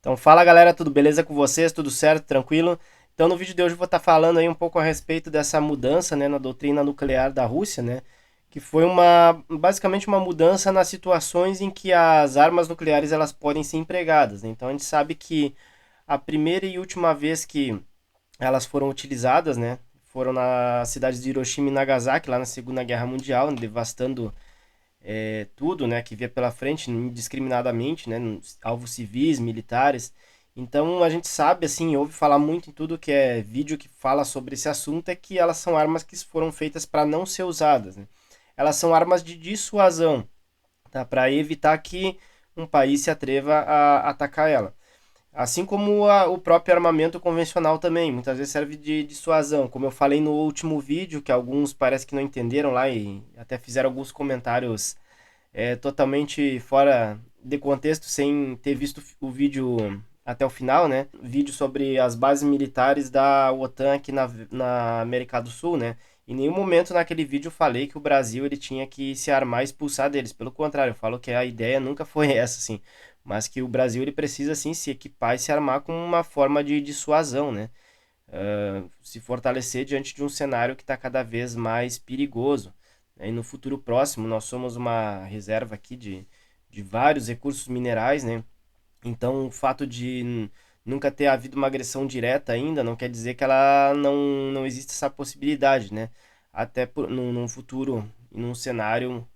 Então fala galera, tudo beleza com vocês? Tudo certo? Tranquilo? Então no vídeo de hoje eu vou estar falando aí um pouco a respeito dessa mudança, né, na doutrina nuclear da Rússia, né, que foi basicamente uma mudança nas situações em que as armas nucleares elas podem ser empregadas, né? Então a gente sabe que a primeira e última vez que elas foram utilizadas, né, foram nas cidades de Hiroshima e Nagasaki, lá na Segunda Guerra Mundial, devastando tudo, né, que via pela frente indiscriminadamente, né, alvos civis, militares. Então a gente sabe, assim, ouve falar muito em tudo que é vídeo que fala sobre esse assunto, é que elas são armas que foram feitas para não ser usadas, né? Elas são armas de dissuasão, tá? Para evitar que um país se atreva a atacar ela. Assim como o próprio armamento convencional também, muitas vezes serve de dissuasão. Como eu falei no último vídeo, que alguns parece que não entenderam lá e até fizeram alguns comentários totalmente fora de contexto, sem ter visto o vídeo até o final, né? Vídeo sobre as bases militares da OTAN aqui na América do Sul, né? Em nenhum momento naquele vídeo eu falei que o Brasil ele tinha que se armar e expulsar deles. Pelo contrário, eu falo que a ideia nunca foi essa, assim. Mas que o Brasil ele precisa, sim, se equipar e se armar como uma forma de dissuasão, né? Se fortalecer diante de um cenário que está cada vez mais perigoso. Né? E no futuro próximo, nós somos uma reserva aqui de vários recursos minerais, né? Então, o fato de nunca ter havido uma agressão direta ainda não quer dizer que ela não existe essa possibilidade, né? Até num futuro e num cenário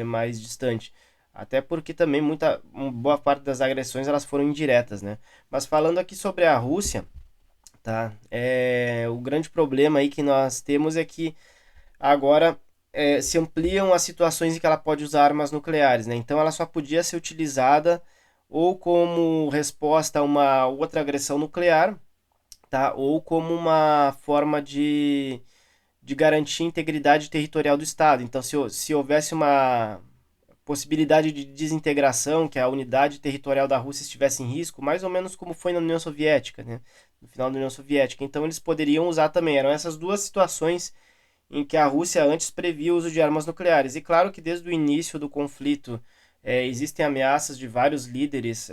mais distante. Até porque também uma boa parte das agressões elas foram indiretas, né? Mas falando aqui sobre a Rússia, tá? O grande problema aí que nós temos é que agora se ampliam as situações em que ela pode usar armas nucleares, né? Então ela só podia ser utilizada ou como resposta a uma outra agressão nuclear, tá? Ou como uma forma de garantir a integridade territorial do Estado. Então, se houvesse uma possibilidade de desintegração, que a unidade territorial da Rússia estivesse em risco, mais ou menos como foi na União Soviética, né? No final da União Soviética. Então, eles poderiam usar também. Eram essas duas situações em que a Rússia antes previa o uso de armas nucleares. E claro que desde o início do conflito existem ameaças de vários líderes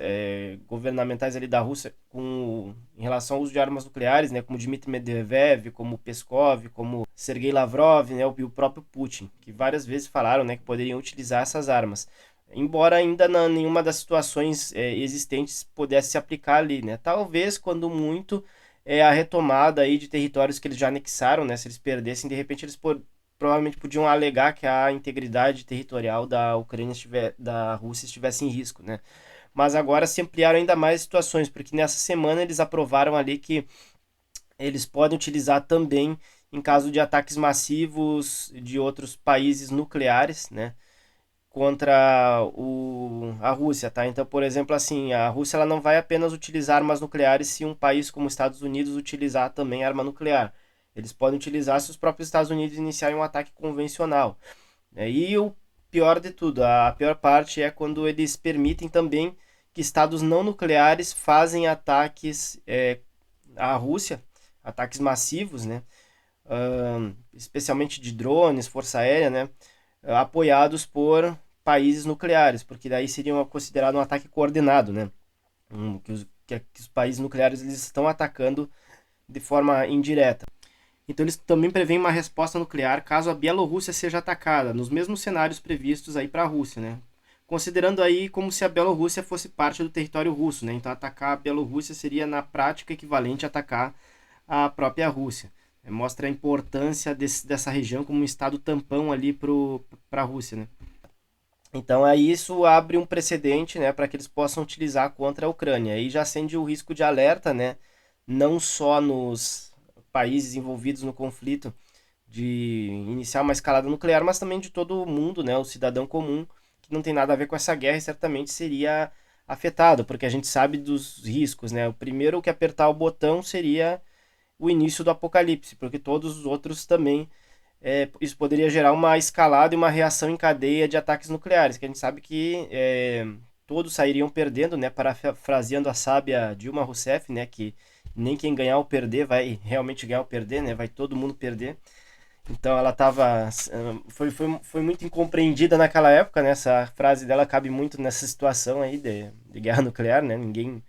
governamentais ali da Rússia em relação ao uso de armas nucleares, né, como Dmitry Medvedev, como Peskov, como Sergei Lavrov, né, e o próprio Putin, que várias vezes falaram, né, que poderiam utilizar essas armas. Embora ainda nenhuma das situações existentes pudesse se aplicar ali, né? Talvez, quando muito, a retomada aí de territórios que eles já anexaram, né? Se eles perdessem, de repente provavelmente podiam alegar que a integridade territorial da Ucrânia da Rússia estivesse em risco, né? Mas agora se ampliaram ainda mais situações, porque nessa semana eles aprovaram ali que eles podem utilizar também em caso de ataques massivos de outros países nucleares, né? Contra a Rússia, tá? Então, por exemplo, assim, a Rússia ela não vai apenas utilizar armas nucleares se um país como os Estados Unidos utilizar também arma nuclear. Eles podem utilizar se os próprios Estados Unidos iniciarem um ataque convencional. Né? E o pior de tudo, a pior parte é quando eles permitem também que estados não nucleares fazem ataques à Rússia, ataques massivos, né? Especialmente de drones, força aérea, né? Apoiados por países nucleares, porque daí seria considerado um ataque coordenado, né? Que os países nucleares eles estão atacando de forma indireta. Então eles também prevêem uma resposta nuclear caso a Bielorrússia seja atacada, nos mesmos cenários previstos aí para a Rússia, né? Considerando aí como se a Bielorrússia fosse parte do território russo, né? Então atacar a Bielorrússia seria na prática equivalente a atacar a própria Rússia. Mostra a importância dessa região como um estado tampão ali para a Rússia, né? Então aí isso abre um precedente, né, para que eles possam utilizar contra a Ucrânia. Aí já acende o risco de alerta, né, não só nos países envolvidos no conflito de iniciar uma escalada nuclear, mas também de todo o mundo, né, o cidadão comum que não tem nada a ver com essa guerra e certamente seria afetado, porque a gente sabe dos riscos, né? O primeiro que apertar o botão seria o início do apocalipse, porque todos os outros também isso poderia gerar uma escalada e uma reação em cadeia de ataques nucleares, que a gente sabe que todos sairiam perdendo, né? Parafraseando a sábia Dilma Rousseff, né? Que nem quem ganhar ou perder vai realmente ganhar ou perder, né? Vai todo mundo perder. Então ela estava foi muito incompreendida naquela época, né? Essa frase dela cabe muito nessa situação aí de guerra nuclear, né? Ninguém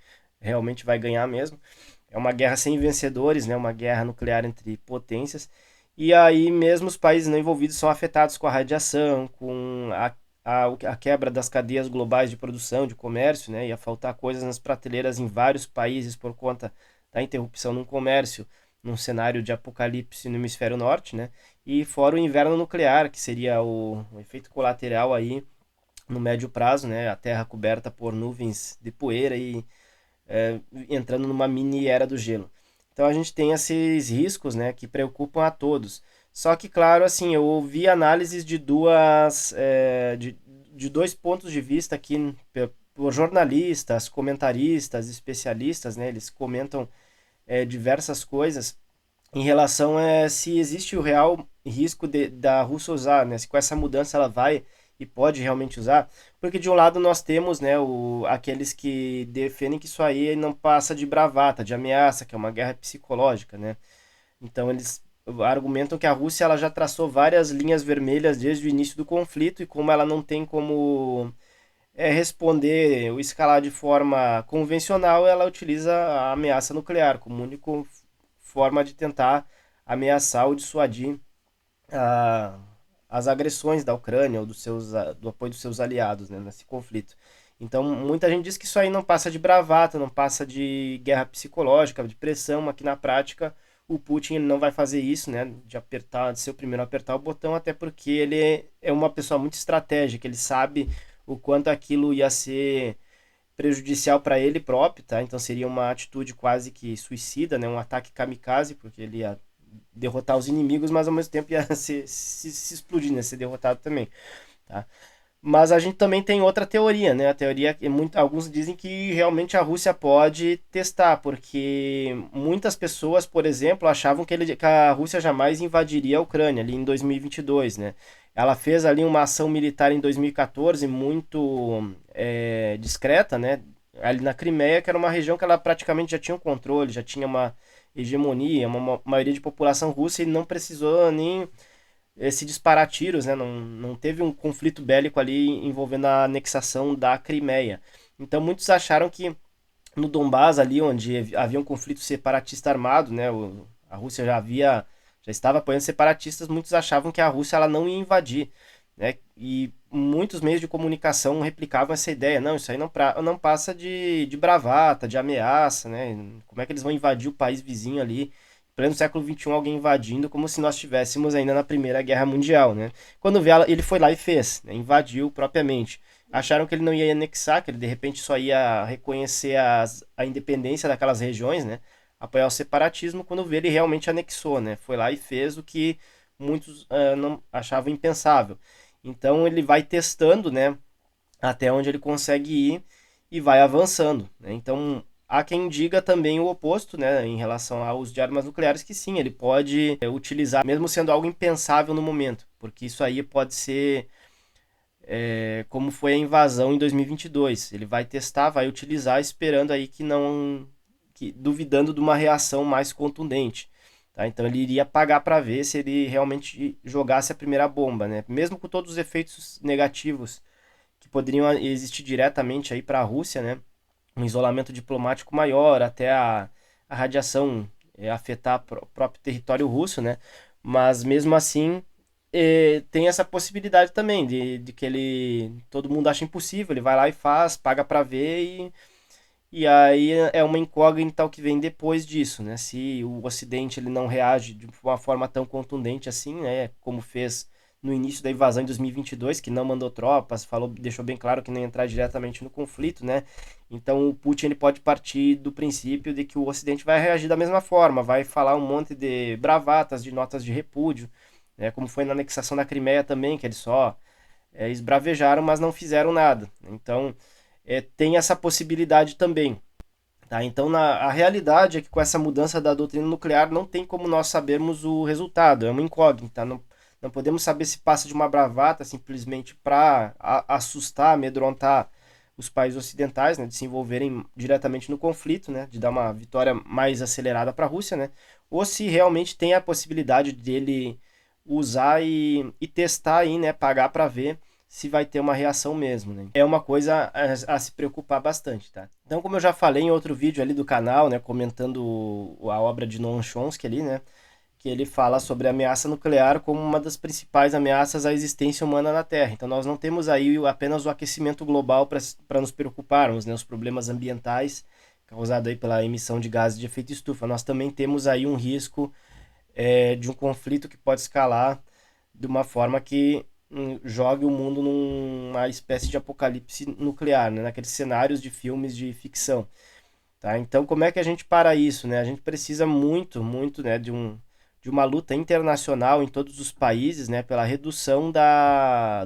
realmente vai ganhar mesmo. É uma guerra sem vencedores, né? Uma guerra nuclear entre potências. E aí mesmo os países não envolvidos são afetados com a radiação, com a quebra das cadeias globais de produção, de comércio, né? Ia faltar coisas nas prateleiras em vários países por conta da interrupção no comércio, num cenário de apocalipse no hemisfério norte, né? E fora o inverno nuclear, que seria o efeito colateral aí no médio prazo, né? A Terra coberta por nuvens de poeira e entrando numa mini era do gelo. Então a gente tem esses riscos, né, que preocupam a todos. Só que, claro, assim, eu ouvi análises de de dois pontos de vista aqui por jornalistas, comentaristas, especialistas, né, eles comentam diversas coisas em relação a se existe o real risco da Rússia usar, né? Se com essa mudança ela vai e pode realmente usar, porque de um lado nós temos, né, aqueles que defendem que isso aí não passa de bravata, de ameaça, que é uma guerra psicológica, né? Então eles argumentam que a Rússia ela já traçou várias linhas vermelhas desde o início do conflito e como ela não tem como responder ou escalar de forma convencional, ela utiliza a ameaça nuclear como única forma de tentar ameaçar ou dissuadir a, as agressões da Ucrânia ou do apoio dos seus aliados, né, nesse conflito. Então, muita gente diz que isso aí não passa de bravata, não passa de guerra psicológica, de pressão, mas que na prática o Putin ele não vai fazer isso, né, de ser o primeiro a apertar o botão, até porque ele é uma pessoa muito estratégica, ele sabe o quanto aquilo ia ser prejudicial para ele próprio, tá? Então seria uma atitude quase que suicida, né? Um ataque kamikaze, porque ele ia derrotar os inimigos, mas ao mesmo tempo ia se explodir, né? Ser derrotado também, tá? Mas a gente também tem outra teoria, né? A teoria que alguns dizem que realmente a Rússia pode testar, porque muitas pessoas, por exemplo, achavam que a Rússia jamais invadiria a Ucrânia ali em 2022, né? Ela fez ali uma ação militar em 2014 muito discreta, né? Ali na Crimeia, que era uma região que ela praticamente já tinha um controle, já tinha uma hegemonia, uma maioria de população russa e não precisou nem se disparar tiros, né? Não teve um conflito bélico ali envolvendo a anexação da Crimeia. Então muitos acharam que no Donbás ali, onde havia um conflito separatista armado, né? A Rússia já estava apoiando separatistas, muitos achavam que a Rússia ela não ia invadir, né? E muitos meios de comunicação replicavam essa ideia, não, isso aí não passa de bravata, de ameaça, né? Como é que eles vão invadir o país vizinho ali? Pleno século XXI, alguém invadindo, como se nós estivéssemos ainda na Primeira Guerra Mundial, né? Quando vê, ele foi lá e fez, né? Invadiu propriamente. Acharam que ele não ia anexar, que ele de repente só ia reconhecer a independência daquelas regiões, né? Apoiar o separatismo, quando vê, ele realmente anexou, né? Foi lá e fez o que muitos não achavam impensável. Então ele vai testando, né? Até onde ele consegue ir e vai avançando, né? Então há quem diga também o oposto, né, em relação ao uso de armas nucleares, que sim, ele pode utilizar, mesmo sendo algo impensável no momento, porque isso aí pode ser como foi a invasão em 2022. Ele vai testar, vai utilizar, esperando aí que não, duvidando de uma reação mais contundente. Tá? Então ele iria pagar para ver se ele realmente jogasse a primeira bomba, né? Mesmo com todos os efeitos negativos que poderiam existir diretamente aí para a Rússia, né? Um isolamento diplomático maior, até a radiação afetar o próprio território russo, né? Mas mesmo assim tem essa possibilidade também de que todo mundo acha impossível, ele vai lá e faz, paga para ver e aí é uma incógnita o que vem depois disso, né? Se o Ocidente ele não reage de uma forma tão contundente assim, né? Como fez no início da invasão em 2022, que não mandou tropas, deixou bem claro que não ia entrar diretamente no conflito, né? Então o Putin ele pode partir do princípio de que o Ocidente vai reagir da mesma forma, vai falar um monte de bravatas, de notas de repúdio, né? Como foi na anexação da Crimeia também, que eles só esbravejaram, mas não fizeram nada. Então tem essa possibilidade também. Tá? Então, a realidade é que com essa mudança da doutrina nuclear não tem como nós sabermos o resultado, é uma incógnita. Não podemos saber se passa de uma bravata simplesmente para assustar, amedrontar os países ocidentais, né, de se envolverem diretamente no conflito, né, de dar uma vitória mais acelerada para a Rússia, né, ou se realmente tem a possibilidade dele usar e testar aí, né, pagar para ver se vai ter uma reação mesmo, né? É uma coisa a se preocupar bastante, tá? Então, como eu já falei em outro vídeo ali do canal, né, comentando a obra de Noam Chomsky ali, né, que ele fala sobre a ameaça nuclear como uma das principais ameaças à existência humana na Terra. Então, nós não temos aí apenas o aquecimento global para nos preocuparmos, né, os problemas ambientais causados aí pela emissão de gases de efeito estufa. Nós também temos aí um risco de um conflito que pode escalar de uma forma que jogue o mundo numa espécie de apocalipse nuclear, né? Naqueles cenários de filmes de ficção. Tá? Então, como é que a gente para isso? Né? A gente precisa muito, né, de uma luta internacional em todos os países, né, pela redução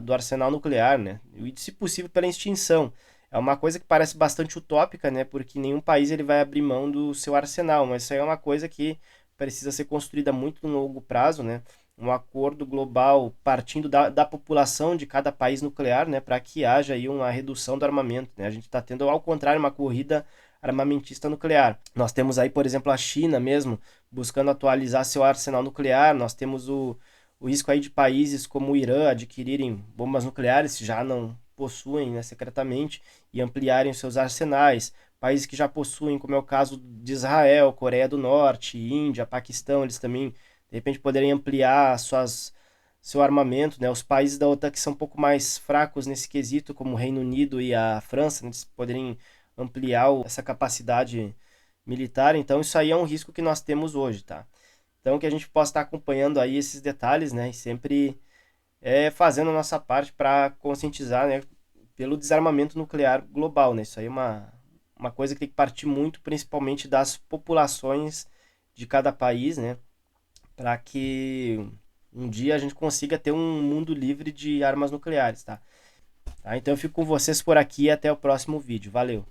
do arsenal nuclear, né? E, se possível, pela extinção. É uma coisa que parece bastante utópica, né, porque nenhum país ele vai abrir mão do seu arsenal, mas isso aí é uma coisa que precisa ser construída muito no longo prazo, né? Um acordo global partindo da população de cada país nuclear, né, para que haja aí uma redução do armamento, né? A gente está tendo, ao contrário, uma corrida armamentista nuclear. Nós temos aí, por exemplo, a China mesmo buscando atualizar seu arsenal nuclear. Nós temos o risco aí de países como o Irã adquirirem bombas nucleares, já não possuem, né, secretamente, e ampliarem seus arsenais. Países que já possuem, como é o caso de Israel, Coreia do Norte, Índia, Paquistão, eles também, de repente, poderiam ampliar seu armamento, né? Os países da OTAN que são um pouco mais fracos nesse quesito, como o Reino Unido e a França, né, eles poderiam ampliar essa capacidade militar. Então, isso aí é um risco que nós temos hoje, tá? Então, que a gente possa estar acompanhando aí esses detalhes, né? E sempre fazendo a nossa parte para conscientizar, né, pelo desarmamento nuclear global, né? Isso aí é uma coisa que tem que partir muito, principalmente das populações de cada país, né? Para que um dia a gente consiga ter um mundo livre de armas nucleares, tá? Então eu fico com vocês por aqui e até o próximo vídeo. Valeu!